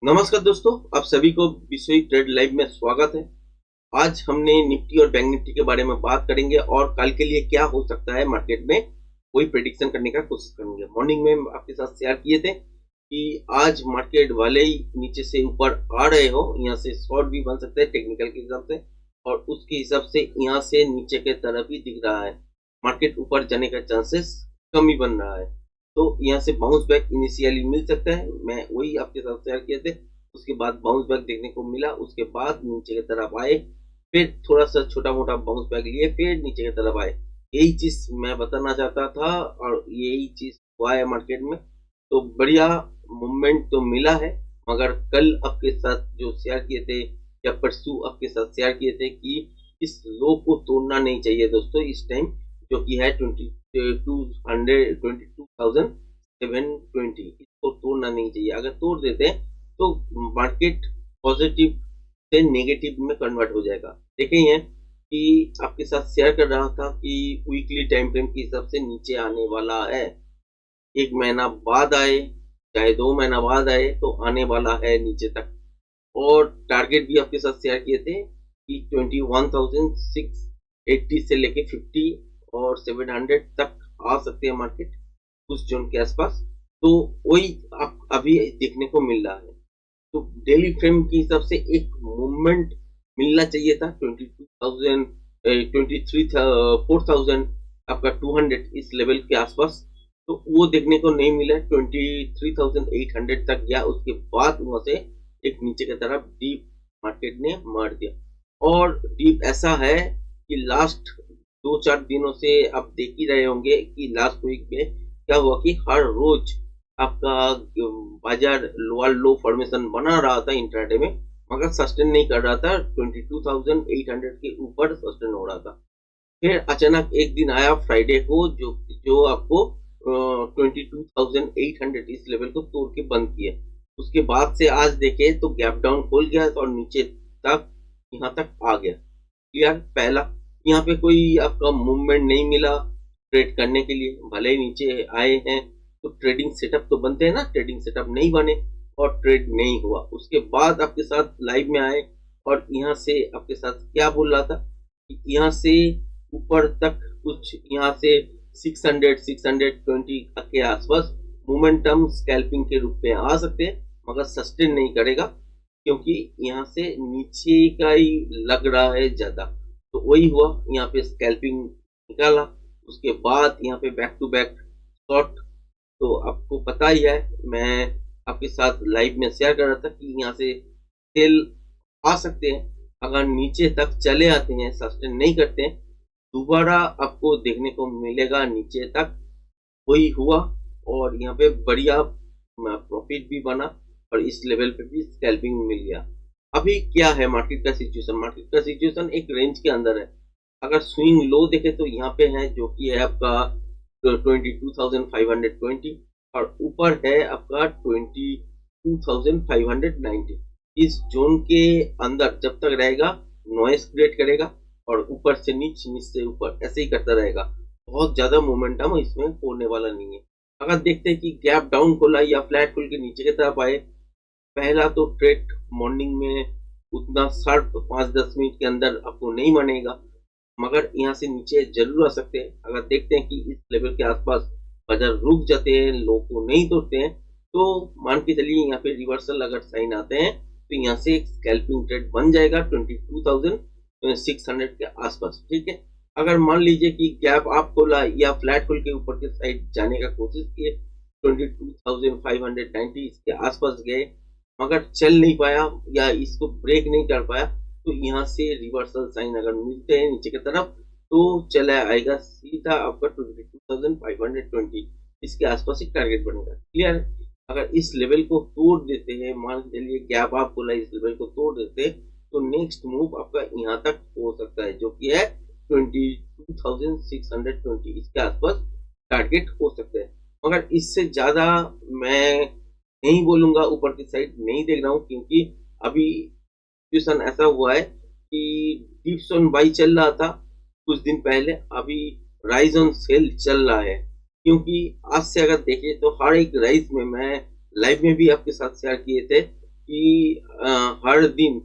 नमस्कार दोस्तों, आप सभी को विश्व ट्रेड लाइव में स्वागत है। आज हमने निफ्टी और बैंक निफ्टी के बारे में बात करेंगे और कल के लिए क्या हो सकता है मार्केट में, कोई प्रेडिक्शन करने का कोशिश करेंगे। मॉर्निंग में आपके साथ शेयर किए थे कि आज मार्केट वाले ही नीचे से ऊपर आ रहे हो, यहाँ से शॉर्ट भी बन सकते हैं टेक्निकल के हिसाब से, और उसके हिसाब से यहाँ से नीचे के तरफ ही दिख रहा है। मार्केट ऊपर जाने का चांसेस कम ही बन रहा है, तो यहाँ से बाउंस बैक इनिशियली मिल सकता है। मैं वही आपके साथ शेयर किए थे। उसके बाद बाउंस बैक देखने को मिला, उसके बाद नीचे की तरफ आए, फिर थोड़ा सा छोटा मोटा बाउंस बैक लिए, फिर नीचे की तरफ आए। यही चीज मैं बताना चाहता था और यही चीज हुआ है मार्केट में। तो बढ़िया मूवमेंट तो मिला है, मगर कल आपके साथ जो शेयर किए थे या परसों आपके साथ शेयर किए थे कि इस लो को तोड़ना नहीं चाहिए दोस्तों इस टाइम, जो कि है 22,720, इसको तोड़ना नहीं चाहिए। अगर तोड़ देते हैं तो मार्केट पॉजिटिव से नेगेटिव में कन्वर्ट हो जाएगा। देखें ये कि आपके साथ शेयर कर रहा था कि वीकली टाइम फ्रेम के हिसाब से नीचे आने वाला है। 1 महीना बाद आए चाहे 2 महीना बाद आए तो आने वाला है नीचे तक। और टारगेट भी आपके साथ शेयर किए थे कि 21,680 से लेके 50 और 700 तक आ सकते हैं मार्केट उस जोन के आसपास। तो वही आप अभी देखने को मिल रहा है। तो डेली फ्रेम के हिसाब से एक मूवमेंट मिलना चाहिए था 22,000 4,000 आपका 200 इस लेवल के आसपास। तो वो देखने को नहीं मिला। 23,800 तक गया, उसके बाद वहां से एक नीचे की तरफ डीप मार्केट ने मार दिया। और डीप ऐसा है कि लास्ट 2-4 दिनों से आप देख ही रहे होंगे कि लास्ट वीक में क्या हुआ कि हर रोज आपका बाजार लोअर लो फॉर्मेशन बना रहा था इंट्राडे में, मगर सस्टेन नहीं कर रहा था। 22,800 के ऊपर सस्टेन हो रहा था। फिर अचानक एक दिन आया फ्राइडे को जो आपको 22,800 इस लेवल को तोड़ के बंद किया। उसके बाद से आज देखे तो गैप डाउन खोल गया और नीचे तक यहाँ तक आ गया। क्लियर? पहला यहाँ पे कोई आपका मूवमेंट नहीं मिला ट्रेड करने के लिए। भले ही नीचे आए हैं तो ट्रेडिंग सेटअप तो बनते हैं ना, ट्रेडिंग सेटअप नहीं बने और ट्रेड नहीं हुआ। उसके बाद आपके साथ लाइव में आए और यहाँ से आपके साथ क्या बोल रहा था कि यहाँ से ऊपर तक कुछ यहाँ से 600 620 के आसपास मोमेंटम स्कैल्पिंग के रूप में आ सकते हैं, मगर सस्टेन नहीं करेगा क्योंकि यहाँ से नीचे का ही लग रहा है ज्यादा। तो वही हुआ, यहाँ पे स्कैल्पिंग निकाला। उसके बाद यहाँ पे बैक टू बैक शॉर्ट। तो आपको पता ही है, मैं आपके साथ लाइव में शेयर कर रहा था कि यहाँ से सेल आ सकते हैं। अगर नीचे तक चले आते हैं, सस्टेन नहीं करते हैं, दोबारा आपको देखने को मिलेगा नीचे तक। वही हुआ और यहाँ पे बढ़िया प्रॉफिट भी बना और इस लेवल पे भी स्कैल्पिंग मिल गया। अभी क्या है मार्केट का सिचुएशन? मार्केट का सिचुएशन एक रेंज के अंदर है। अगर स्विंग लो देखे तो यहाँ पे है जो कि है आपका 22,520 और ऊपर है आपका 22,590। इस जोन के अंदर जब तक रहेगा नॉइस क्रिएट करेगा और ऊपर से नीचे, नीचे से ऊपर ऐसे ही करता रहेगा। बहुत ज्यादा मोमेंटम इसमें होने वाला नहीं है। अगर देखते हैं कि गैप डाउन खोला या फ्लैट खोल के नीचे की तरफ आए, पहला तो ट्रेड मॉर्निंग में उतना शार्प 5-10 मिनट के अंदर आपको नहीं बनेगा, मगर यहाँ से नीचे जरूर आ सकते हैं। अगर देखते हैं कि इस लेवल के आसपास बाजार रुक जाते हैं, लो को नहीं तोड़ते हैं, तो मान के चलिए यहाँ पे रिवर्सल अगर साइन आते हैं तो यहाँ से एक स्कैल्पिंग ट्रेड बन जाएगा 22,600 के आसपास। ठीक है। अगर मान लीजिए कि गैप आप खोला या फ्लैट खोल के ऊपर के साइड जाने का कोशिश किए, 22,590 इसके आसपास गए, मगर चल नहीं पाया या इसको ब्रेक नहीं कर पाया, तो यहाँ से रिवर्सल साइन अगर मिलते हैं नीचे की तरफ तो चला आएगा सीधा आपका 22,520 इसके आसपास एक टारगेट बनेगा। क्लियर? अगर इस लेवल को तोड़ देते हैं, मान चलिए गैप आप बोला इस लेवल को तोड़ देते तो नेक्स्ट मूव आपका यहाँ तक हो सकता है जो कि है 22,620 इसके आसपास टारगेट हो सकता है। मगर इससे ज्यादा मैं नहीं बोलूंगा, ऊपर की साइड नहीं देख रहा हूँ, क्योंकि अभी सिचुएशन ऐसा हुआ है कि डिप्स ऑन बाई चल रहा था कुछ दिन पहले, अभी राइज ऑन सेल चल रहा है। क्योंकि आज से अगर देखें तो हर एक राइज में मैं लाइव में भी आपके साथ शेयर किए थे कि हर दिन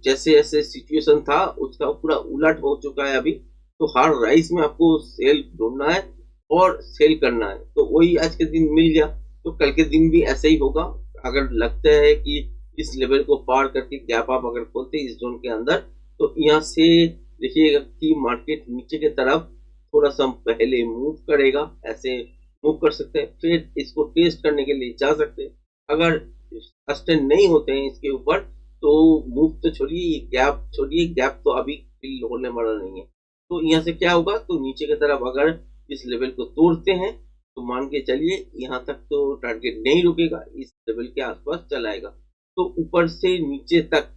जैसे जैसे सिचुएशन था उसका पूरा उलट हो चुका है अभी। तो हर राइस में आपको सेल ढूंढना है और सेल करना है। तो वही आज के दिन मिल गया, तो कल के दिन भी ऐसे ही होगा। अगर लगता है कि इस लेवल को पार करके गैप आप अगर खोलते हैं इस जोन के अंदर, तो यहाँ से देखिएगा कि मार्केट नीचे की तरफ थोड़ा सा पहले मूव करेगा, ऐसे मूव कर सकते हैं, फिर इसको टेस्ट करने के लिए जा सकते हैं। अगर सस्टेन नहीं होते हैं इसके ऊपर तो मूव तो छोड़िए, गैप छोड़िए, गैप तो अभी फिल होने वाला नहीं है। तो यहाँ से क्या होगा, तो नीचे की तरफ अगर इस लेवल को तोड़ते हैं तो मान के चलिए यहाँ तक तो टारगेट नहीं रुकेगा, इस लेवल के आसपास चलाएगा। तो ऊपर से नीचे तक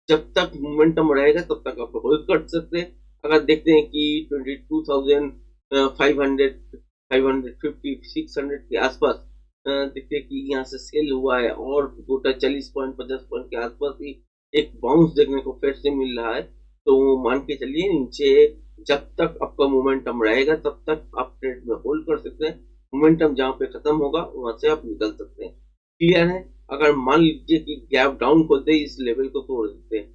जब तक मोमेंटम रहेगा तब तक आप होल्ड कर सकते हैं। अगर देखते हैं कि 22,500 550 600 के आसपास देखते हैं कि यहाँ से सेल हुआ है और गोटा 40 पॉइंट 50 पॉइंट के आसपास ही एक बाउंस देखने को फिर से मिल रहा है। तो मान के चलिए नीचे जब तक आपका मोमेंटम रहेगा तब तक आप ट्रेड में होल्ड कर सकते हैं। मोमेंटम जहां पे खत्म होगा वहां से आप निकल सकते हैं। क्लियर है? अगर मान लीजिए कि गैप डाउन खोलते ही इस लेवल को तोड़ देते हैं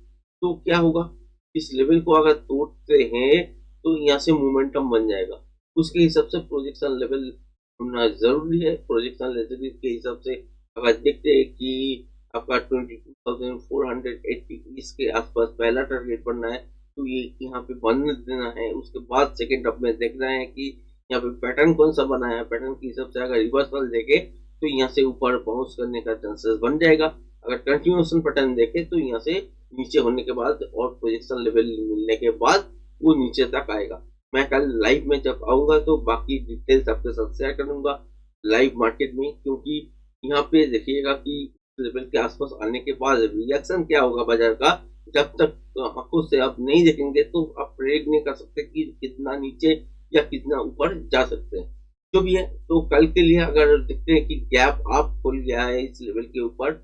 तो क्या होगा, इस लेवल को अगर तोड़ते हैं तो यहाँ से मोमेंटम बन जाएगा। उसके हिसाब से प्रोजेक्शन लेवल होना जरूरी है। प्रोजेक्शन लेवल के हिसाब से अगर देखते हैं कि आपका 22,480 इसके आसपास पहला टारगेट बनना है तो ये यहाँ पे बनने देना है। उसके बाद सेकेंड अप में देखना है कि यहाँ पे पैटर्न कौन सा बना है। पैटर्न के हिसाब से अगर रिवर्सल देखे तो यहाँ से ऊपर बाउंस करने का चांसेस बन जाएगा। अगर कंटिन्यूएशन पैटर्न देखे तो यहाँ से नीचे होने के बाद और प्रोजेक्शन लेवल मिलने के बाद वो नीचे तक आएगा। मैं कल लाइव में जब आऊंगा तो बाकी डिटेल्स आपके साथ शेयर करूंगा लाइव मार्केट में, क्योंकि यहाँ पे देखिएगा कि लेवल के आसपास आने के बाद रिएक्शन क्या होगा बाजार का। जब तक आंखों से आप नहीं देखेंगे तो आप प्रेडिक्ट नहीं कर सकते कि कितना नीचे या कितना ऊपर जा सकते हैं। जो भी है, तो कल के लिए अगर देखते हैं कि गैप आप खुल गया है इस लेवल के ऊपर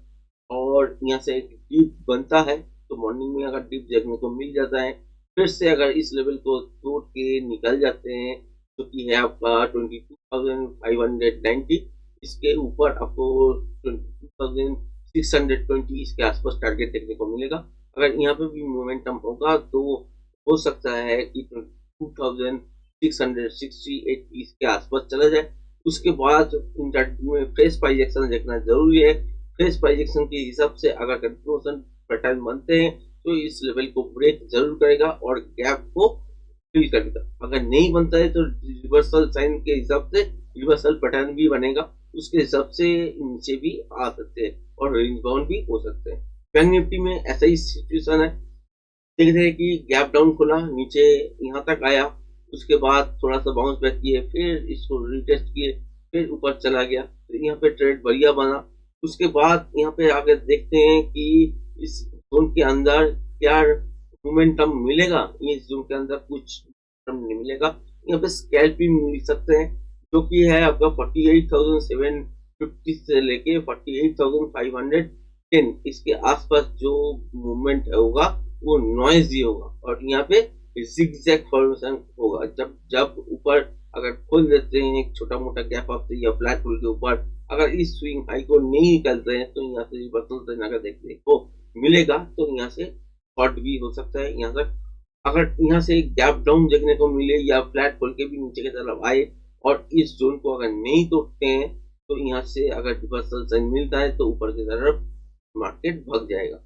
और यहाँ से एक डिप बनता है तो मॉर्निंग में अगर डिप देखने को मिल जाता है, फिर से अगर इस लेवल को तोड़ के निकल जाते हैं जो कि है आपका 22,590, इसके ऊपर आपको 22,620 इसके आसपास टारगेट देखने को मिलेगा। अगर यहाँ पे भी मोमेंटम होगा तो हो सकता है कि 2,668 इसके आसपास चला जाए। उसके बाद में फ्रेश प्राइस एक्शन देखना जरूरी है। फ्रेश प्राइस एक्शन के हिसाब से अगर कंटिन्यूएशन पैटर्न बनते हैं तो इस लेवल को ब्रेक जरूर करेगा और गैप को फिल करेगा। अगर नहीं बनता है तो रिवर्सल साइन के हिसाब से रिवर्सल पैटर्न भी बनेगा, उसके हिसाब से नीचे भी आ सकते हैं और रेंज बाउंड भी हो सकते हैं। बैंक निफ्टी में ऐसा ही सिचुएशन है। देख रहे हैं कि गैप डाउन खुला, नीचे यहाँ तक आया, उसके बाद थोड़ा सा बाउंस बैक किए, फिर इसको रिटेस्ट किए, फिर ऊपर चला गया, तो यहाँ पे ट्रेड बढ़िया बना। उसके बाद यहाँ पे आगे देखते हैं कि इस जोन के अंदर क्या मोमेंटम मिलेगा। इस जोन के अंदर कुछ नहीं मिलेगा, यहाँ पे स्कैल्प भी मिल सकते हैं जो कि है आपका 48,750 से लेके 48,510 इसके आसपास जो मूवमेंट होगा वो नॉइजी होगा और यहाँ पे जिगजैग फॉर्मेशन होगा। जब जब ऊपर अगर खोल देते हैं एक छोटा मोटा गैप आपसे या फ्लैट होल के ऊपर, अगर इस स्विंग हाई को नहीं निकलते हैं तो यहाँ से रिवर्सल ट्रेंड अगर देखने को मिलेगा तो यहाँ से शॉर्ट भी हो सकता है। यहाँ तक अगर यहाँ से गैप डाउन देखने को मिले या फ्लैट खोल के भी नीचे की तरफ आए और इस जोन को अगर नहीं तोड़ते हैं तो यहाँ से अगर रिवर्सल साइन मिलता है तो ऊपर की तरफ मार्केट भाग जाएगा।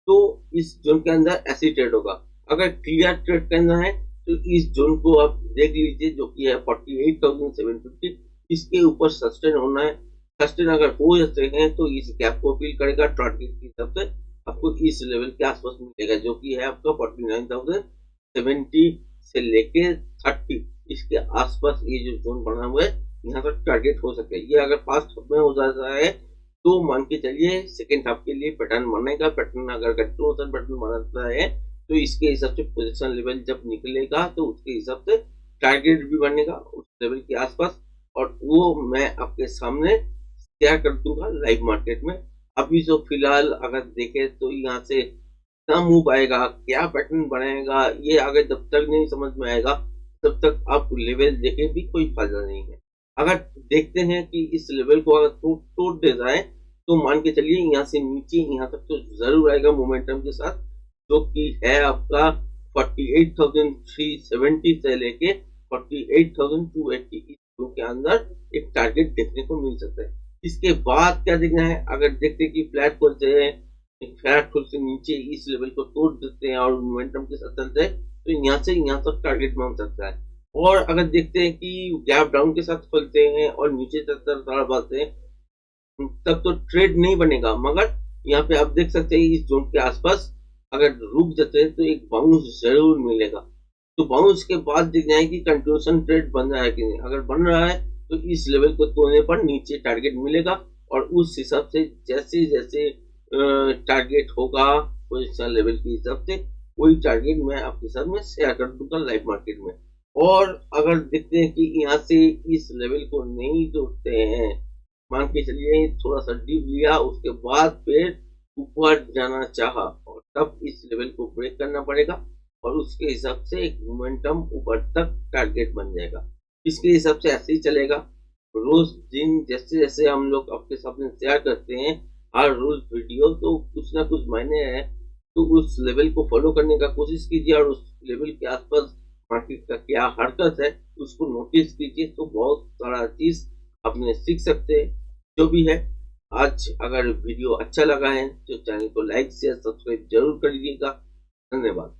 तो इस जोन के अंदर ऐसी ट्रेड होगा। अगर क्लियर ट्रेड करना है तो इस जोन को आप देख लीजिए जो कि है 48,750, इसके ऊपर सस्टेन होना है। सस्टेन अगर हो जाते हैं तो इस गैप को फिल करेगा, टारगेट के हिसाब से आपको इस लेवल के आसपास मिलेगा जो कि है आपका 49,070 से लेके 30 इसके आसपास ये जो जोन बना हुआ है यहाँ तक टारगेट हो सकता है। ये अगर फास्ट में हो जाता है तो मान के चलिए सेकेंड हाफ के लिए पैटर्न बनेगा। पैटर्न अगर कंटिन्यूएशन पैटर्न बनाता है तो इसके हिसाब से पोजीशन लेवल जब निकलेगा तो उसके हिसाब से टारगेट भी बनेगा उस लेवल के आसपास, और वो मैं आपके सामने शेयर कर दूंगा लाइव मार्केट में। अभी जो फिलहाल अगर देखें तो यहाँ से कितना मूव आएगा, क्या पैटर्न बनाएगा, ये आगे जब तक नहीं समझ में आएगा तब तक आप लेवल देखे भी कोई फायदा नहीं है। अगर देखते हैं कि इस लेवल को अगर तोड़ देता है तो मान के चलिए यहाँ से नीचे यहाँ तक तो जरूर आएगा मोमेंटम के साथ, जो कि है आपका 48,370 से लेके 48,280 इस zone के अंदर एक टारगेट देखने को मिल सकता है। इसके बाद क्या देखना है, अगर देखते हैं कि फ्लैट खोलते हैं, फ्लैट खोल से नीचे इस लेवल को तोड़ देते हैं और मोमेंटम के साथ चलते हैं, तो यहाँ से यहाँ तक टारगेट मान सकता है। और अगर देखते हैं कि गैप डाउन के साथ खोलते हैं और नीचे तक बढ़ते हैं, तब तो ट्रेड नहीं बनेगा, मगर यहाँ पे आप देख सकते हैं इस जोन के आसपास अगर रुक जाते हैं तो एक बाउंस जरूर मिलेगा। तो बाउंस के बाद देखना है कि कंटिन्यूशन ट्रेड बन रहा है कि नहीं। अगर बन रहा है तो इस लेवल को तोड़ने पर नीचे टारगेट मिलेगा, और उस हिसाब से जैसे जैसे टारगेट होगा पोजिशन लेवल के हिसाब से वही टारगेट मैं आपके साथ में शेयर कर दूंगा लाइव मार्केट में। और अगर देखते हैं कि यहाँ से इस लेवल को नहीं तोड़ते हैं, मान के चलिए थोड़ा सा डीप लिया, उसके बाद फिर ऊपर जाना चाहा, और तब इस लेवल को ब्रेक करना पड़ेगा और उसके हिसाब से एक मोमेंटम ऊपर तक टारगेट बन जाएगा। इसके हिसाब से ऐसे ही चलेगा रोज दिन, जैसे जैसे हम लोग आपके सामने शेयर करते हैं हर रोज वीडियो, तो कुछ ना कुछ मायने है। तो उस लेवल को फॉलो करने का कोशिश कीजिए और उस लेवल के आसपास मार्केट का क्या हरकत है उसको नोटिस कीजिए, तो बहुत सारा चीज अपने सीख सकते हैं। जो भी है, आज अगर वीडियो अच्छा लगा है तो चैनल को लाइक शेयर सब्सक्राइब जरूर करिएगा। धन्यवाद।